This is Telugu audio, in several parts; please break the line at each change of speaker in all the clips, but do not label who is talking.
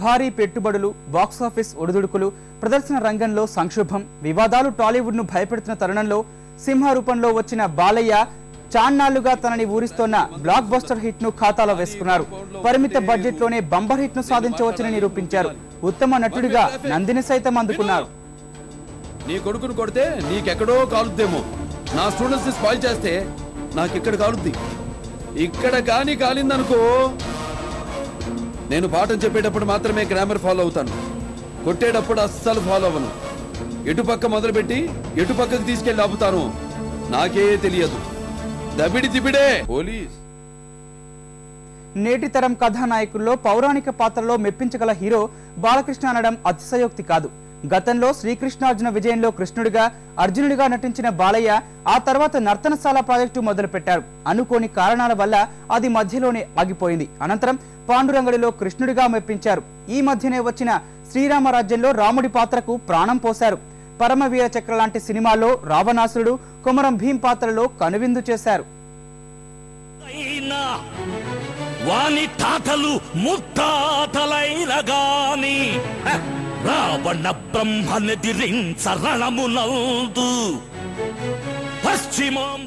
భారీ పెట్టుబడులు, బాక్సాఫీస్ ఒడిదుడుకులు, ప్రదర్శన రంగంలో సంక్షోభం, వివాదాలు టాలీవుడ్ ను భయపెడుతున్న తరుణంలో సింహ రూపంలో వచ్చిన బాలయ్య చాన్నాళ్లుగా తనని ఊరిస్తోన్న బ్లాక్ బస్టర్ హిట్ ను ఖాతాలో వేసుకున్నారు. పరిమిత బడ్జెట్ లోనే బంపర్ హిట్ ను సాధించవచ్చని నిరూపించారు. ఉత్తమ నటుడిగా నందిని సైతం అందుకున్నారు.
నీ కొడుకును కొడితే నీకెక్కడో కాలుద్దేమో, నా స్టూడెంట్స్ ని స్పాయిల్ చేస్తే నాకిక్కడ కాలుద్ది. ఇక్కడ కానీ కాలిందనుకో, నేను పాఠం చెప్పేటప్పుడు మాత్రమే గ్రామర్ ఫాలో అవుతాను, కొట్టేటప్పుడు అస్సలు ఫాలో అవ్వను. ఎటుపక్క మొదలుపెట్టి ఎటుపక్కకు తీసుకెళ్లి ఆపుతాను నాకే తెలియదు. దబిడి దిబిడే పోలీస్.
నేటి తరం కథానాయకుల్లో పౌరాణిక పాత్రలో మెప్పించగల హీరో బాలకృష్ణ అనడం అతిశయోక్తి కాదు. గతంలో శ్రీకృష్ణార్జున విజయంలో కృష్ణుడిగా, అర్జునుడిగా నటించిన బాలయ్య ఆ తర్వాత నర్తనశాల ప్రాజెక్టు మొదలుపెట్టారు. అనుకోని కారణాల వల్ల అది మధ్యలోనే ఆగిపోయింది. అనంతరం పాండురంగడిలో కృష్ణుడిగా మెప్పించారు. ఈ మధ్యనే వచ్చిన శ్రీరామరాజ్యంలో రాముడి పాత్రకు ప్రాణం పోశారు. పరమవీర చక్ర లాంటి సినిమాల్లో రావణాసురుడు, కొమరం భీం పాత్రలో కనువిందు చేశారు.
వాని తాతలు ముత్తాతలైనగాని రావణ బ్రహ్మనెదిరించరణమునందు పశ్చిమాం.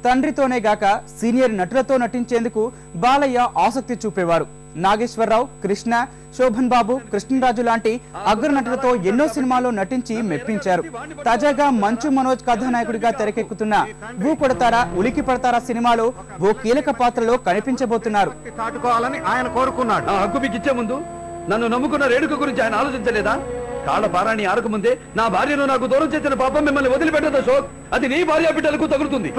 తండ్రితోనే గాక సీనియర్ నటులతో నటించేందుకు బాలయ్య ఆసక్తి చూపేవారు. నాగేశ్వరరావు, కృష్ణ, శోభన్ బాబు, కృష్ణరాజు లాంటి అగ్ర నటులతో ఎన్నో సినిమాల్లో నటించి మెప్పించారు. తాజాగా మంచు మనోజ్ కథానాయకుడిగా తెరకెక్కుతున్న భూ కొడతారా ఉలికి పడతారా సినిమాలో ఓ కీలక పాత్రలో కనిపించబోతున్నారు.
ఆయన కోరుకున్నాడు. ఆ హక్కు మీకు ఇచ్చే ముందు నన్ను నమ్ముకున్న రేణుక గురించి ఆయన ఆలోచించలేదా? కాళ్ళ పారాణి ఆరకముందే నా భార్యను నాకు దూరం చేసిన పాపం మిమ్మల్ని వదిలిపెట్టదు అశోక్. అది నీ భార్య బిడ్డలకు తగులుతుంది.